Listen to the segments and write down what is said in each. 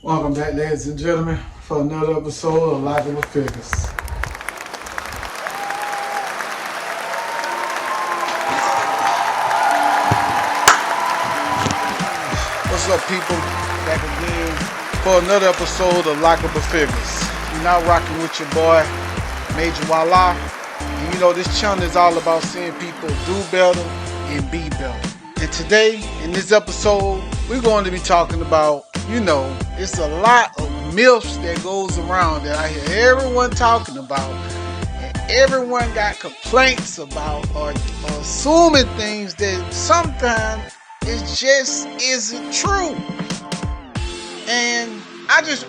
Welcome back, ladies and gentlemen, for another episode of Likable Figures. What's up, people? Back again for another episode of Likable Figures. You're now rocking with your boy, Major Walla. And you know, this channel is all about seeing people do better and be better. And today, in this episode, we're going to be talking about, it's a lot of myths that goes around that I hear everyone talking about, and everyone got complaints about or assuming things that sometimes it just isn't true. And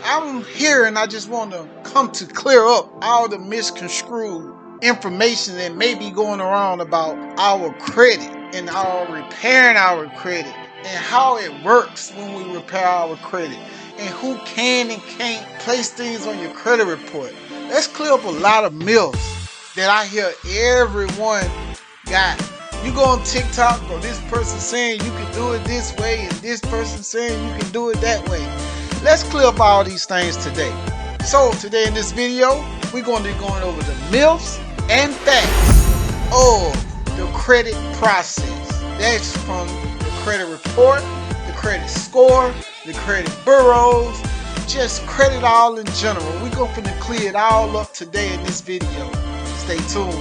I'm here and I just want to come to clear up all the misconstrued information that may be going around about our credit and our repairing our credit and how it works when we repair our credit and who can and can't place things on your credit report. Let's clear up a lot of myths that I hear everyone got. You go on TikTok or this person saying you can do it this way and this person saying you can do it that way. Let's clear up all these things today. So today in this video, we're going to be going over the myths and facts of the credit process. That's from the credit report, the credit score, the credit bureaus, just credit all in general. We're going to clear it all up today in this video. Stay tuned.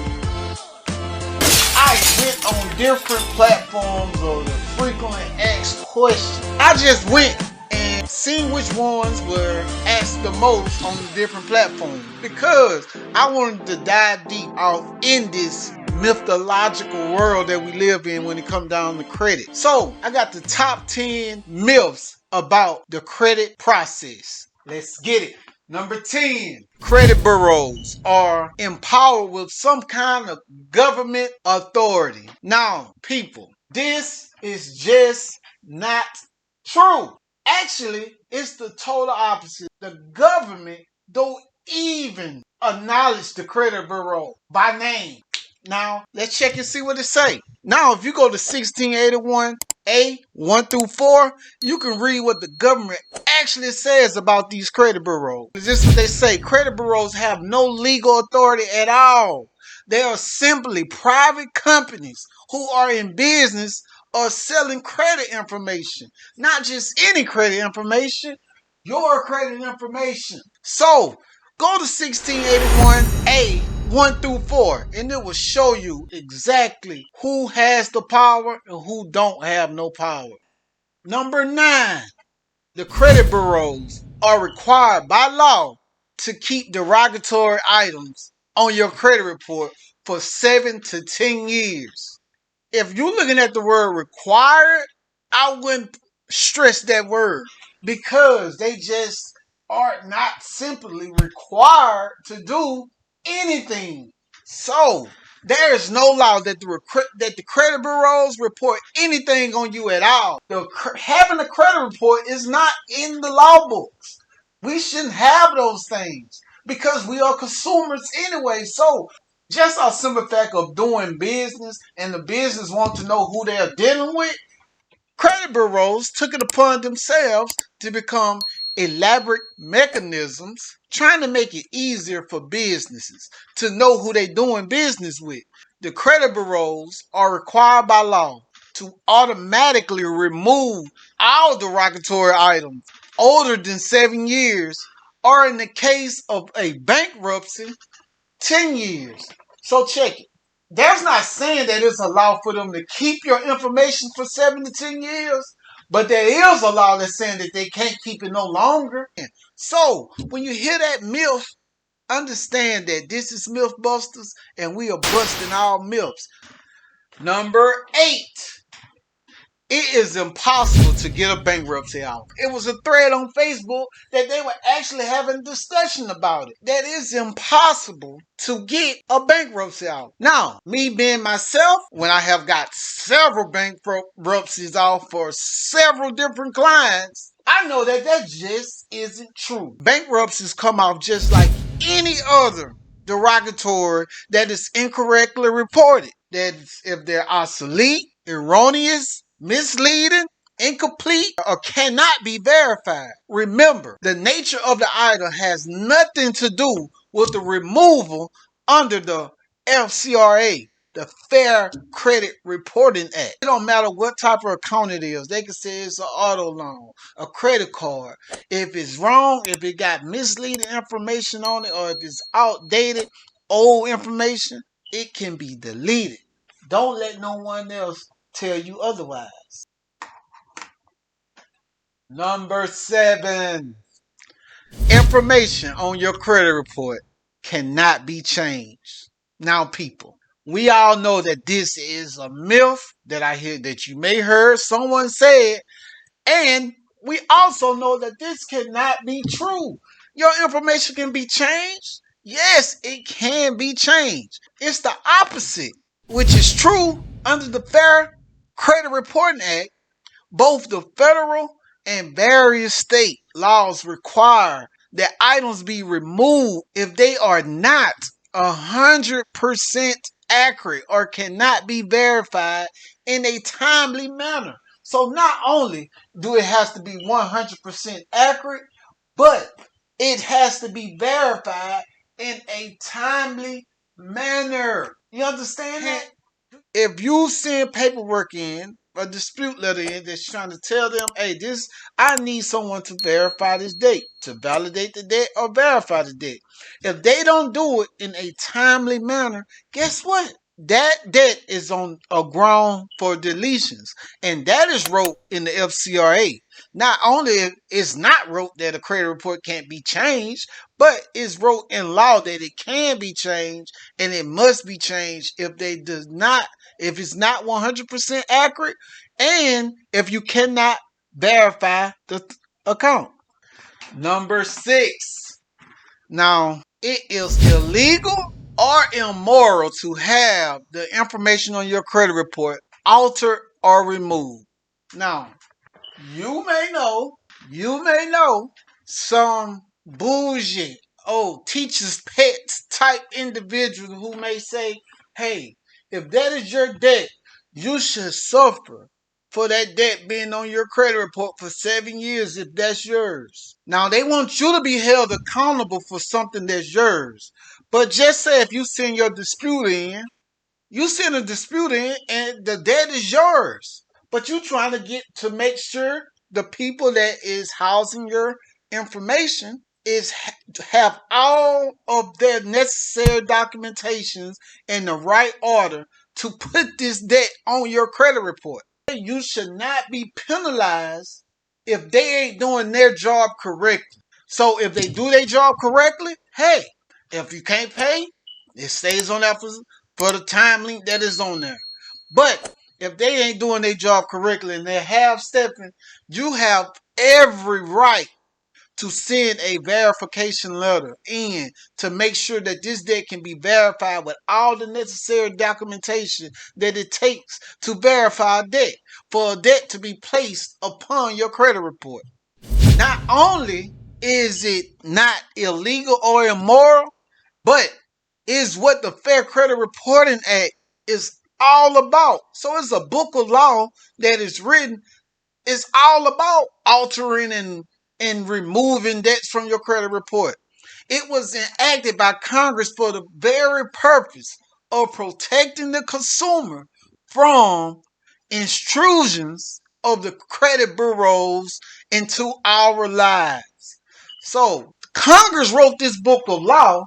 I went on different platforms or the frequently asked questions. I just went and seen which ones were asked the most on the different platforms because I wanted to dive deep off in this mythological world that we live in when it comes down to credit. So I got the top 10 myths about the credit process. Let's get it. Number 10, credit bureaus are empowered with some kind of government authority. Now, people, this is just not true. Actually, it's the total opposite. The government don't even acknowledge the credit bureau by name. Now, let's check and see what it say. Now, if you go to 1681A 1 through 4, you can read what the government actually says about these credit bureaus. This is what they say. Credit bureaus have no legal authority at all. They are simply private companies who are in business or selling credit information. Not just any credit information, your credit information. So, go to 1681A 1 through 4 and it will show you exactly who has the power and who don't have no power. Number 9, the credit bureaus are required by law to keep derogatory items on your credit report for 7 to 10 years. If you're looking at the word required, I wouldn't stress that word because they just are not simply required to do anything. So there is no law that the credit bureaus report anything on you at all. Having a credit report is not in the law books. We shouldn't have those things because we are consumers anyway. So just a simple fact of doing business and the business want to know who they're dealing with, credit bureaus took it upon themselves to become elaborate mechanisms trying to make it easier for businesses to know who they're doing business with. The credit bureaus are required by law to automatically remove all derogatory items older than 7 years, or in the case of a bankruptcy, 10 years. So check it. There's not saying that it's a law for them to keep your information for 7 to 10 years, but there is a law that's saying that they can't keep it no longer. So when you hear that myth, understand that this is Mythbusters and we are busting all myths. Number 8. It is impossible to get a bankruptcy out. It was a thread on Facebook that they were actually having a discussion about it. That is impossible to get a bankruptcy out. Now, me being myself, when I have got several bankruptcies out for several different clients, I know that just isn't true. Bankruptcies come off just like any other derogatory that is incorrectly reported. That if they're obsolete, erroneous, misleading, incomplete or cannot be verified. Remember, the nature of the item has nothing to do with the removal under the FCRA, the Fair Credit Reporting Act. It don't matter what type of account it is. They can say it's an auto loan, a credit card. If it's wrong, if it got misleading information on it, or if it's outdated, old information, it can be deleted. Don't let no one else tell you otherwise. Number 7. Information on your credit report cannot be changed. Now, people, we all know that this is a myth that I hear that you may heard someone say it, and we also know that this cannot be true. Your information can be changed. Yes, it can be changed. It's the opposite, which is true under the Fair Credit Reporting Act. Both the federal and various state laws require that items be removed if they are not 100% accurate or cannot be verified in a timely manner. So not only do it has to be 100% accurate, but it has to be verified in a timely manner. You understand that? If you send paperwork in, a dispute letter in that's trying to tell them, hey, this, I need someone to verify this date, to validate the debt or verify the debt. If they don't do it in a timely manner, guess what? That debt is on a ground for deletions. And that is wrote in the FCRA. Not only is not wrote that a credit report can't be changed, but it's wrote in law that it can be changed and it must be changed if if it's not 100% accurate and if you cannot verify the account. Number 6. Now, it is illegal or immoral to have the information on your credit report altered or removed. Now, you may know some bougie, teacher's pets type individual who may say, hey, if that is your debt, you should suffer for that debt being on your credit report for 7 years if that's yours. Now, they want you to be held accountable for something that's yours. But just say if you send your dispute in, you send a dispute in and the debt is yours. But you trying to get to make sure the people that is housing your information is have all of their necessary documentations in the right order to put this debt on your credit report. You should not be penalized if they ain't doing their job correctly. So if they do their job correctly, hey, if you can't pay, it stays on that for the time link that is on there. But if they ain't doing their job correctly and they're half-stepping, you have every right to send a verification letter in to make sure that this debt can be verified with all the necessary documentation that it takes to verify a debt, for a debt to be placed upon your credit report. Not only is it not illegal or immoral, but is what the Fair Credit Reporting Act is all about. So it's a book of law that is written. It's all about altering and removing debts from your credit report. It was enacted by Congress for the very purpose of protecting the consumer from intrusions of the credit bureaus into our lives. So Congress wrote this book of law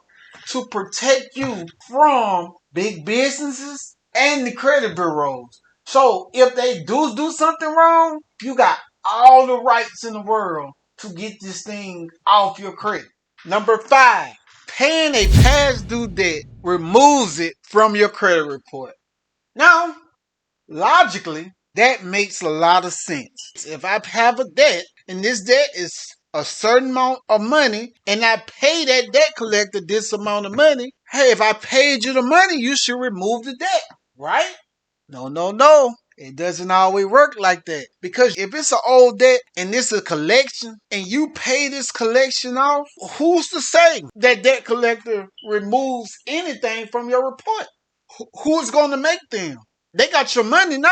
to protect you from big businesses and the credit bureaus. So if they do something wrong, you got all the rights in the world to get this thing off your credit. Number 5, paying a past due debt removes it from your credit report. Now, logically, that makes a lot of sense. If I have a debt and this debt is a certain amount of money and I pay that debt collector this amount of money, hey, if I paid you the money, you should remove the debt, right? No. It doesn't always work like that. Because if it's an old debt and it's a collection and you pay this collection off, who's to say that debt collector removes anything from your report? Who's going to make them? They got your money now.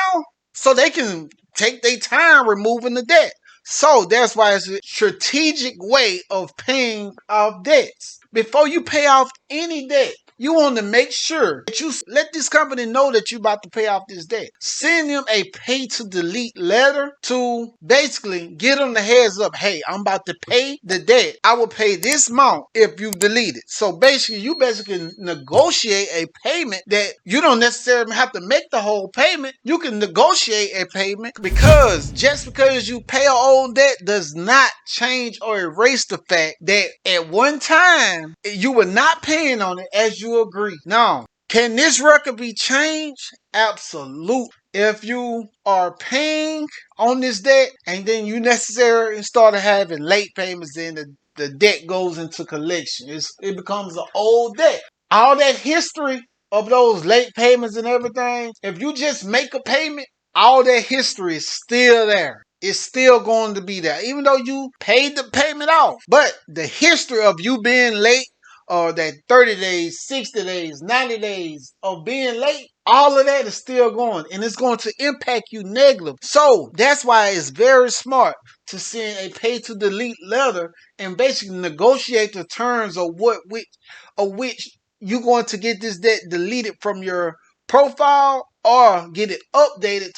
so they can take their time removing the debt. So that's why it's a strategic way of paying off debts. Before you pay off any debt, you want to make sure that you let this company know that you're about to pay off this debt. Send them a pay to delete letter to basically get them the heads up. Hey, I'm about to pay the debt. I will pay this amount if you delete it. So basically, you basically negotiate a payment that you don't necessarily have to make the whole payment. You can negotiate a payment, because just because you pay an old debt does not change or erase the fact that at one time you were not paying on it as you agree. Now, can this record be changed? Absolutely. If you are paying on this debt and then you necessarily start having late payments, then the debt goes into collection. It becomes an old debt. All that history of those late payments and everything, if you just make a payment, all that history is still there. It's still going to be there, even though you paid the payment off. But the history of you being late, or that 30 days, 60 days, 90 days of being late, all of that is still going, and it's going to impact you negatively. So that's why it's very smart to send a pay to delete letter and basically negotiate the terms of which you're going to get this debt deleted from your profile or get it updated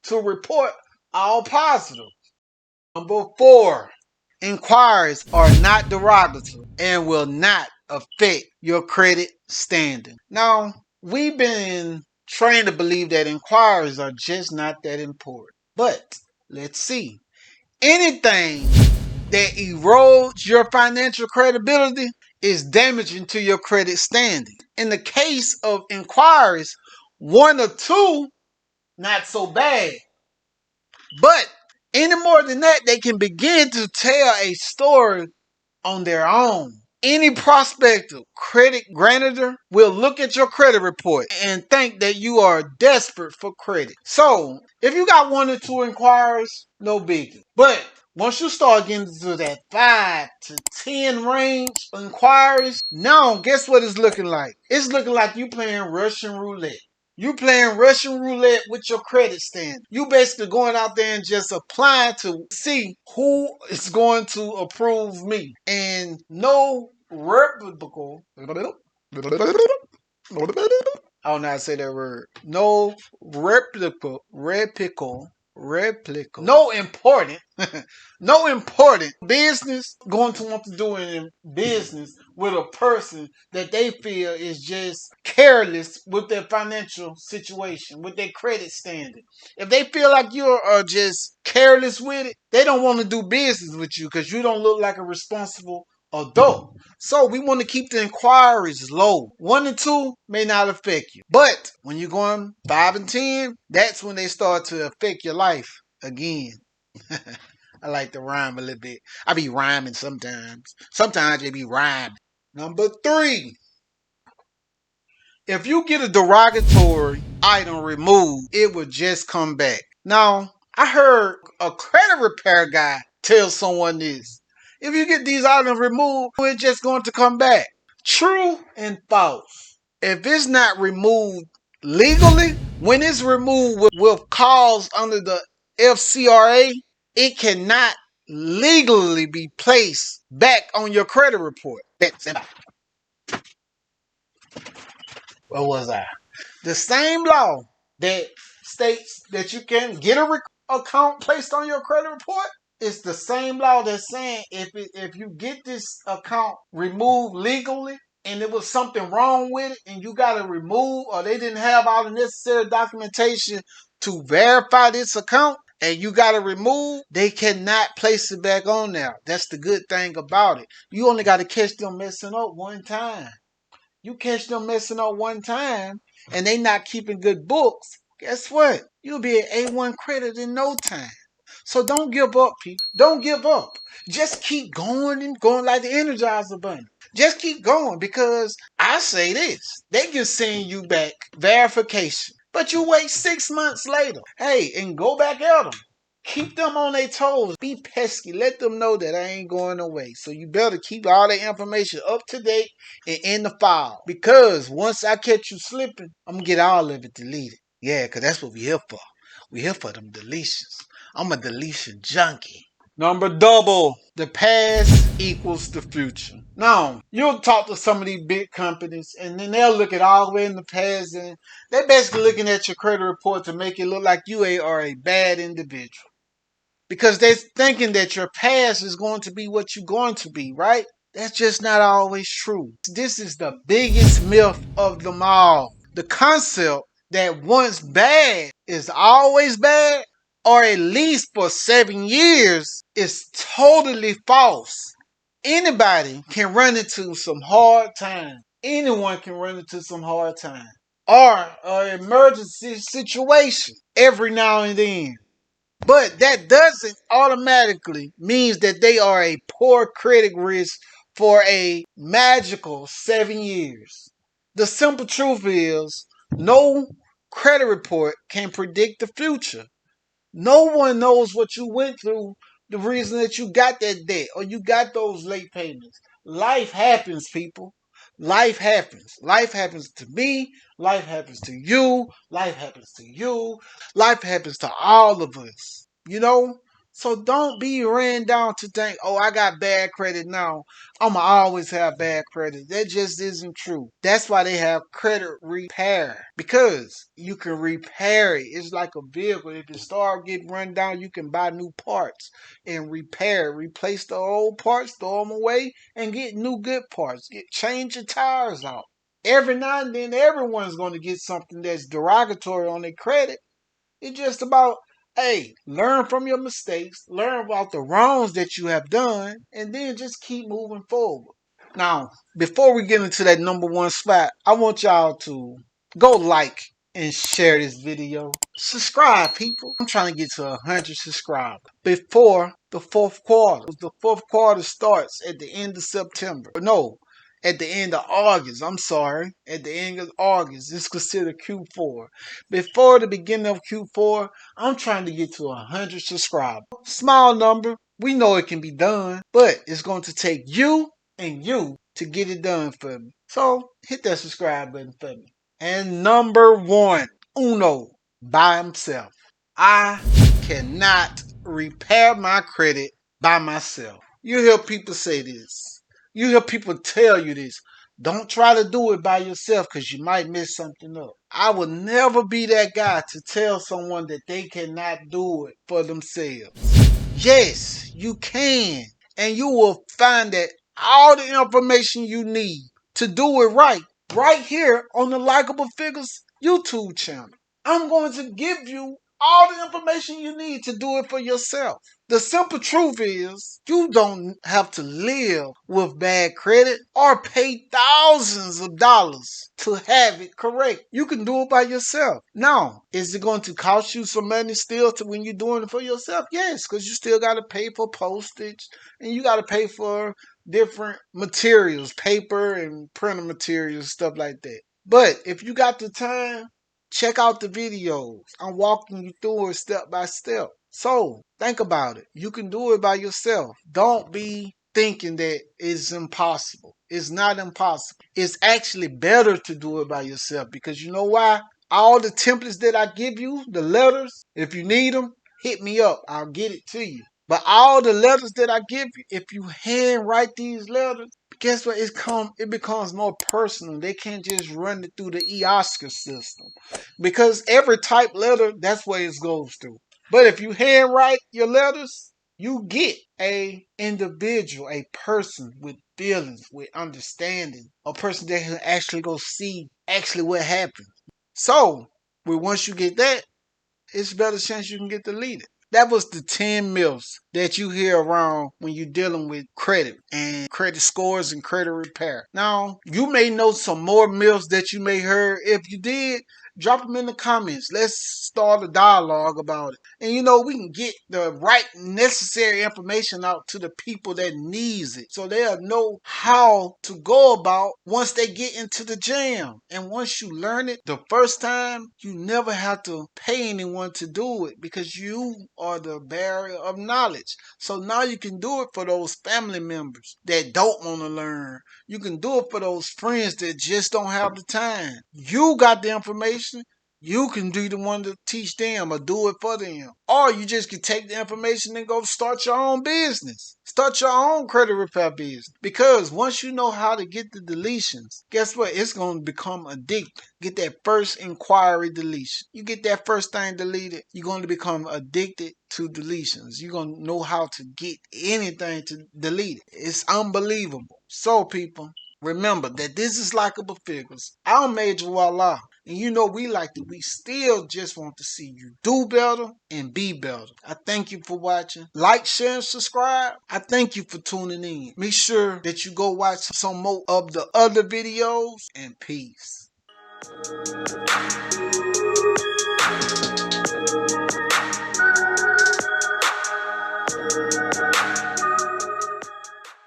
to report all positive. Number 4, inquiries are not derogatory and will not affect your credit standing. Now, we've been trained to believe that inquiries are just not that important. But let's see. Anything that erodes your financial credibility is damaging to your credit standing. In the case of inquiries, 1 or 2, not so bad. But any more than that, they can begin to tell a story on their own. Any prospective credit grantor will look at your credit report and think that you are desperate for credit. So, if you got 1 or 2 inquiries, no biggie. But once you start getting to that 5 to 10 range inquiries, now guess what it's looking like? It's looking like you playing Russian roulette. You playing Russian roulette with your credit stand. You basically going out there and just applying to see who is going to approve me. And no reputable, I don't know how to say that word. No no important, no important business going to want to do any business with a person that they feel is just careless with their financial situation, with their credit standing. If they feel like you are just careless with it, they don't want to do business with you because you don't look like a responsible adult. So we want to keep the inquiries low. 1 and 2 may not affect you. But when you're going 5 and 10, that's when they start to affect your life again. I like to rhyme a little bit. I be rhyming sometimes. Sometimes they be rhyming. Number 3. If you get a derogatory item removed, it will just come back. Now, I heard a credit repair guy tell someone this. If you get these items removed, it's just going to come back. True and false. If it's not removed legally, when it's removed with cause under the FCRA, it cannot legally be placed back on your credit report. That's it. Where was I? The same law that states that you can get a account placed on your credit report, it's the same law that's saying if you get this account removed legally and there was something wrong with it and you got to remove, or they didn't have all the necessary documentation to verify this account and you got to remove, they cannot place it back on there. That's the good thing about it. You only got to catch them messing up one time. You catch them messing up one time and they not keeping good books, guess what? You'll be at A1 credit in no time. So don't give up, people. Don't give up. Just keep going and going like the Energizer Bunny. Just keep going, because I say this. They can send you back verification. But you wait 6 months later. Hey, and go back at them. Keep them on their toes. Be pesky. Let them know that I ain't going away. So you better keep all the information up to date and in the file. Because once I catch you slipping, I'm going to get all of it deleted. Yeah, because that's what we here for. We here for them deletions. I'm a deletion junkie. Number double, the past equals the future. Now, you'll talk to some of these big companies and then they'll look at all the way in the past and they're basically looking at your credit report to make it look like you are a bad individual. Because they're thinking that your past is going to be what you're going to be, right? That's just not always true. This is the biggest myth of them all. The concept that once bad is always bad, or at least for 7 years, is totally false. Anybody can run into some hard time. Anyone can run into some hard time. Or an emergency situation every now and then. But that doesn't automatically means that they are a poor credit risk for a magical 7 years. The simple truth is no credit report can predict the future. No one knows what you went through, the reason that you got that debt or you got those late payments. Life happens, people. Life happens. Life happens to me. Life happens to you. Life happens to you. Life happens to all of us. You know? So don't be ran down to think, oh, I got bad credit now. I'ma always have bad credit. That just isn't true. That's why they have credit repair. Because you can repair it. It's like a vehicle. If it start getting run down, you can buy new parts and repair, replace the old parts, throw them away, and get new good parts. Change your tires out. Every now and then, everyone's going to get something that's derogatory on their credit. It's just about, hey, learn from your mistakes, learn about the wrongs that you have done, and then just keep moving forward. Now, before we get into that number one spot, I want y'all to go like and share this video. Subscribe, people. I'm trying to get to 100 subscribers before the fourth quarter. The fourth quarter starts at the end of September. No, at the end of August. I'm sorry. At the end of August. It's considered Q4. Before the beginning of Q4, I'm trying to get to 100 subscribers. Small number. We know it can be done, but it's going to take you and you to get it done for me. So hit that subscribe button for me. And number one, Uno, by himself. I cannot repair my credit by myself. You hear people say this. You hear people tell you this. Don't try to do it by yourself because you might mess something up. I will never be that guy to tell someone that they cannot do it for themselves. Yes, you can. And you will find that all the information you need to do it right here on the Likeable Figures YouTube channel. I'm going to give you all the information you need to do it for yourself. The simple truth is, you don't have to live with bad credit or pay thousands of dollars to have it correct. You can do it by yourself. Now, is it going to cost you some money still when you're doing it for yourself? Yes, because you still got to pay for postage and you got to pay for different materials, paper and printer materials, stuff like that. But if you got the time, check out the videos. I'm walking you through it step by step. So, think about it. You can do it by yourself. Don't be thinking that it's impossible. It's not impossible. It's actually better to do it by yourself because you know why? All the templates that I give you, the letters, if you need them, hit me up. I'll get it to you. But all the letters that I give you, if you handwrite these letters, guess what? It becomes more personal. They can't just run it through the Oscar system. Because every type letter, that's what it goes through. But if you handwrite your letters, you get a individual, a person with feelings, with understanding, a person that can actually go see actually what happened. So, once you get that, it's a better chance you can get deleted. That was the 10 myths that you hear around when you're dealing with credit and credit scores and credit repair. Now, you may know some more myths that you may heard. If you did, drop them in the comments. Let's start a dialogue about it. And we can get the right necessary information out to the people that needs it. So they'll know how to go about once they get into the jam. And once you learn it the first time, you never have to pay anyone to do it because you are the bearer of knowledge. So now you can do it for those family members that don't want to learn. You can do it for those friends that just don't have the time. You got the information. You can be the one to teach them or do it for them. Or you just can take the information and go start your own business. Start your own credit repair business. Because once you know how to get the deletions, guess what? It's going to become addictive. Get that first inquiry deletion. You get that first thing deleted, you're going to become addicted to deletions. You're going to know how to get anything to delete it. It's unbelievable. So, people, remember that this is Likeable Figures. I'm Major Wallah. And you know we still just want to see you do better and be better. I thank you for watching. Like, share, and subscribe. I thank you for tuning in. Make sure that you go watch some more of the other videos, and peace.